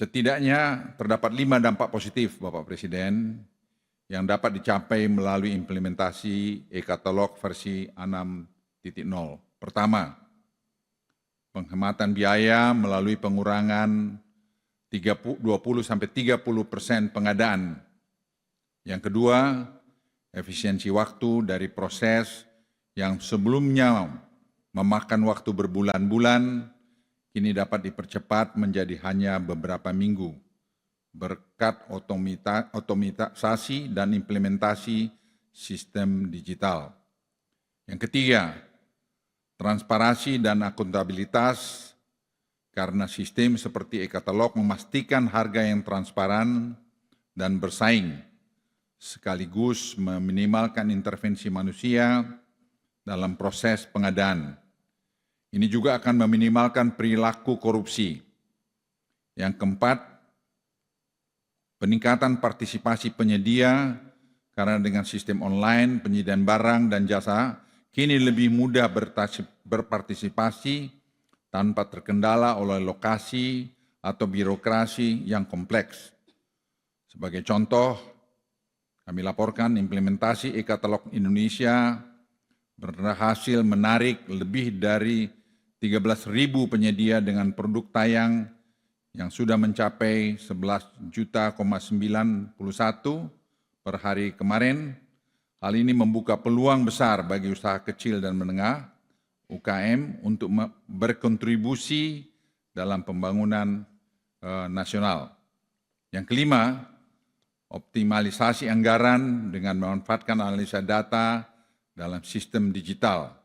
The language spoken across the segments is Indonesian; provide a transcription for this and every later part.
Setidaknya terdapat 5 dampak positif, Bapak Presiden, yang dapat dicapai melalui implementasi e-katalog versi 6.0. Pertama, penghematan biaya melalui pengurangan 20-30% pengadaan. Yang kedua, efisiensi waktu dari proses yang sebelumnya memakan waktu berbulan-bulan, kini dapat dipercepat menjadi hanya beberapa minggu berkat otomatisasi dan implementasi sistem digital. Yang ketiga, transparansi dan akuntabilitas karena sistem seperti e-katalog memastikan harga yang transparan dan bersaing, sekaligus meminimalkan intervensi manusia dalam proses pengadaan. Ini juga akan meminimalkan perilaku korupsi. Yang keempat, peningkatan partisipasi penyedia karena dengan sistem online penyediaan barang dan jasa kini lebih mudah berpartisipasi tanpa terkendala oleh lokasi atau birokrasi yang kompleks. Sebagai contoh, kami laporkan implementasi e-katalog Indonesia berhasil menarik lebih dari 13.000 penyedia dengan produk tayang yang sudah mencapai 11,91 per hari kemarin. Hal ini membuka peluang besar bagi usaha kecil dan menengah UKM untuk berkontribusi dalam pembangunan nasional. Yang kelima, optimalisasi anggaran dengan memanfaatkan analisa data dalam sistem digital.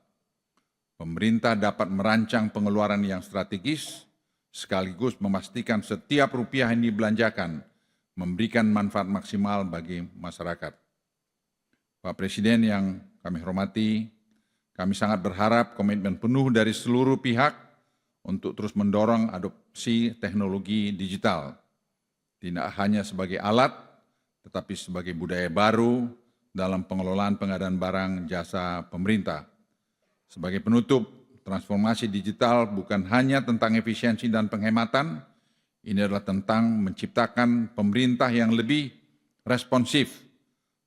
Pemerintah dapat merancang pengeluaran yang strategis, sekaligus memastikan setiap rupiah yang dibelanjakan memberikan manfaat maksimal bagi masyarakat. Pak Presiden yang kami hormati, kami sangat berharap komitmen penuh dari seluruh pihak untuk terus mendorong adopsi teknologi digital, tidak hanya sebagai alat, tetapi sebagai budaya baru dalam pengelolaan pengadaan barang jasa pemerintah. Sebagai penutup, transformasi digital bukan hanya tentang efisiensi dan penghematan, ini adalah tentang menciptakan pemerintah yang lebih responsif,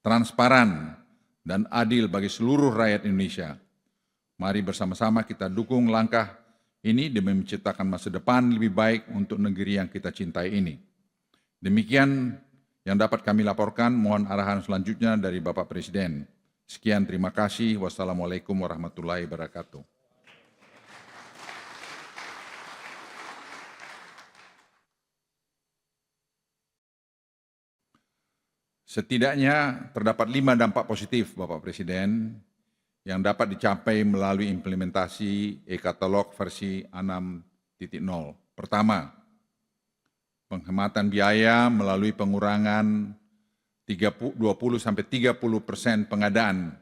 transparan, dan adil bagi seluruh rakyat Indonesia. Mari bersama-sama kita dukung langkah ini demi menciptakan masa depan lebih baik untuk negeri yang kita cintai ini. Demikian yang dapat kami laporkan, mohon arahan selanjutnya dari Bapak Presiden. Sekian, terima kasih. Wassalamualaikum warahmatullahi wabarakatuh. Setidaknya terdapat 5 dampak positif, Bapak Presiden, yang dapat dicapai melalui implementasi e-katalog versi 6.0. Pertama, penghematan biaya melalui pengurangan 20-30% pengadaan.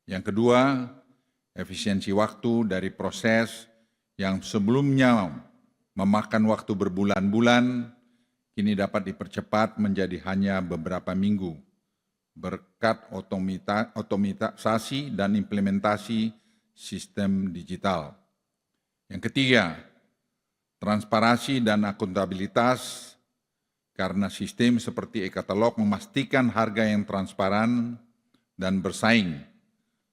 Yang kedua, efisiensi waktu dari proses yang sebelumnya memakan waktu berbulan-bulan, kini dapat dipercepat menjadi hanya beberapa minggu berkat otomatisasi dan implementasi sistem digital. Yang ketiga, transparansi dan akuntabilitas karena sistem seperti e-katalog memastikan harga yang transparan dan bersaing,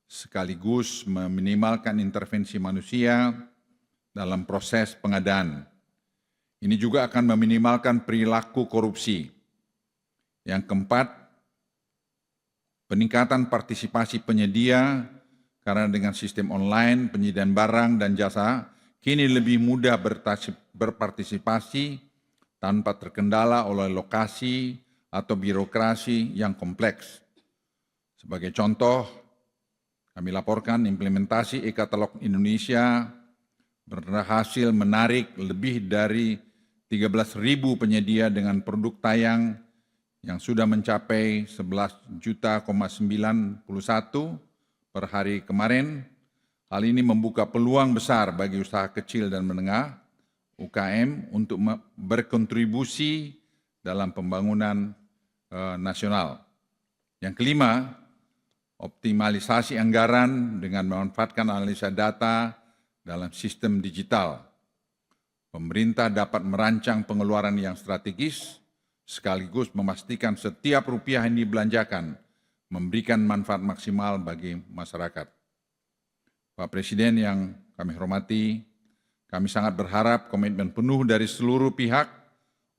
sekaligus meminimalkan intervensi manusia dalam proses pengadaan. Ini juga akan meminimalkan perilaku korupsi. Yang keempat, peningkatan partisipasi penyedia karena dengan sistem online penyediaan barang dan jasa kini lebih mudah berpartisipasi tanpa terkendala oleh lokasi atau birokrasi yang kompleks. Sebagai contoh, kami laporkan implementasi e-katalog Indonesia berhasil menarik lebih dari 13.000 penyedia dengan produk tayang yang sudah mencapai 11,91 per hari kemarin. Hal ini membuka peluang besar bagi usaha kecil dan menengah UKM untuk berkontribusi dalam pembangunan nasional. Yang kelima, optimalisasi anggaran dengan memanfaatkan analisa data dalam sistem digital. Pemerintah dapat merancang pengeluaran yang strategis, sekaligus memastikan setiap rupiah yang dibelanjakan memberikan manfaat maksimal bagi masyarakat. Pak Presiden yang kami hormati, kami sangat berharap komitmen penuh dari seluruh pihak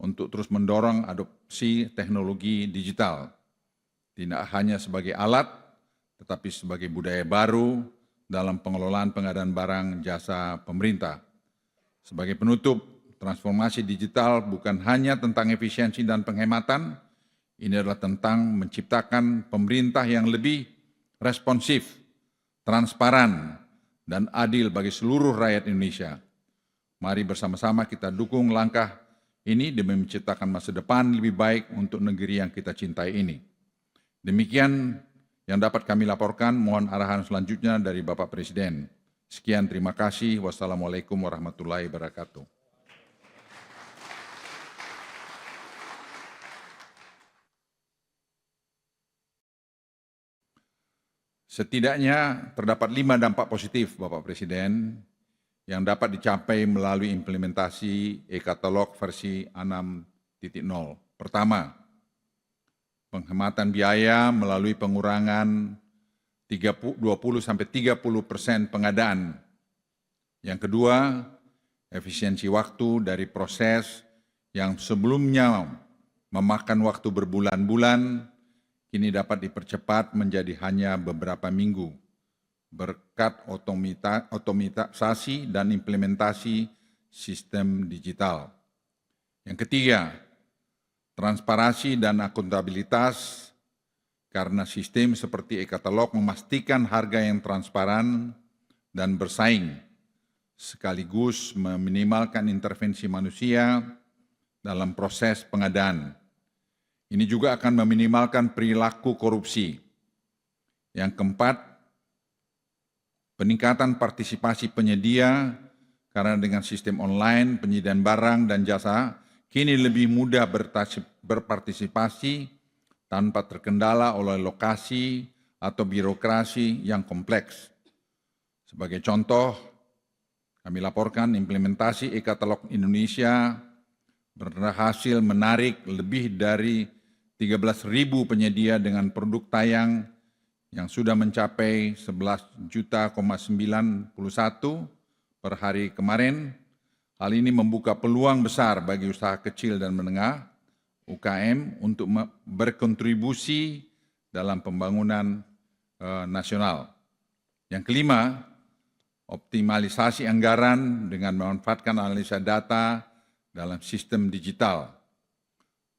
untuk terus mendorong adopsi teknologi digital, tidak hanya sebagai alat, tetapi sebagai budaya baru dalam pengelolaan pengadaan barang jasa pemerintah. Sebagai penutup, transformasi digital bukan hanya tentang efisiensi dan penghematan, ini adalah tentang menciptakan pemerintah yang lebih responsif, transparan, dan adil bagi seluruh rakyat Indonesia. Mari bersama-sama kita dukung langkah ini demi menciptakan masa depan lebih baik untuk negeri yang kita cintai ini. Demikian yang dapat kami laporkan, mohon arahan selanjutnya dari Bapak Presiden. Sekian, terima kasih. Wassalamualaikum warahmatullahi wabarakatuh. Setidaknya terdapat 5 dampak positif, Bapak Presiden, yang dapat dicapai melalui implementasi e-katalog versi 6.0. Pertama, penghematan biaya melalui pengurangan 20-30% pengadaan. Yang kedua, efisiensi waktu dari proses yang sebelumnya memakan waktu berbulan-bulan, kini dapat dipercepat menjadi hanya beberapa minggu, berkat otomatisasi dan implementasi sistem digital. Yang ketiga, transparansi dan akuntabilitas, karena sistem seperti e-katalog memastikan harga yang transparan dan bersaing, sekaligus meminimalkan intervensi manusia dalam proses pengadaan. Ini juga akan meminimalkan perilaku korupsi. Yang keempat, peningkatan partisipasi penyedia, karena dengan sistem online penyediaan barang dan jasa kini lebih mudah berpartisipasi tanpa terkendala oleh lokasi atau birokrasi yang kompleks. Sebagai contoh, kami laporkan implementasi e-katalog Indonesia berhasil menarik lebih dari 13.000 penyedia dengan produk tayang yang sudah mencapai 11,91 juta per hari kemarin. Hal ini membuka peluang besar bagi usaha kecil dan menengah UKM untuk berkontribusi dalam pembangunan nasional. Yang kelima, optimalisasi anggaran dengan memanfaatkan analisa data dalam sistem digital.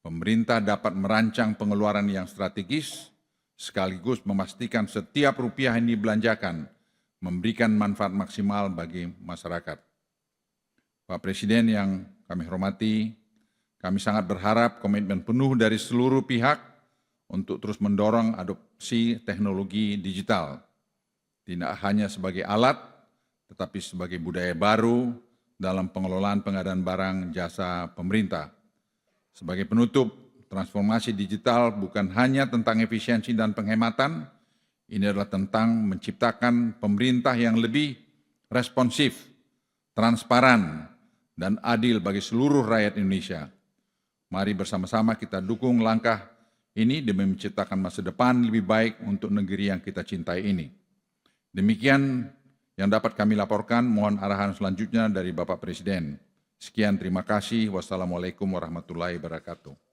Pemerintah dapat merancang pengeluaran yang strategis, sekaligus memastikan setiap rupiah yang dibelanjakan memberikan manfaat maksimal bagi masyarakat. Pak Presiden yang kami hormati, kami sangat berharap komitmen penuh dari seluruh pihak untuk terus mendorong adopsi teknologi digital, tidak hanya sebagai alat, tetapi sebagai budaya baru dalam pengelolaan pengadaan barang jasa pemerintah. Sebagai penutup, transformasi digital bukan hanya tentang efisiensi dan penghematan, ini adalah tentang menciptakan pemerintah yang lebih responsif, transparan, dan adil bagi seluruh rakyat Indonesia. Mari bersama-sama kita dukung langkah ini demi menciptakan masa depan lebih baik untuk negeri yang kita cintai ini. Demikian yang dapat kami laporkan, mohon arahan selanjutnya dari Bapak Presiden. Sekian, terima kasih. Wassalamualaikum warahmatullahi wabarakatuh.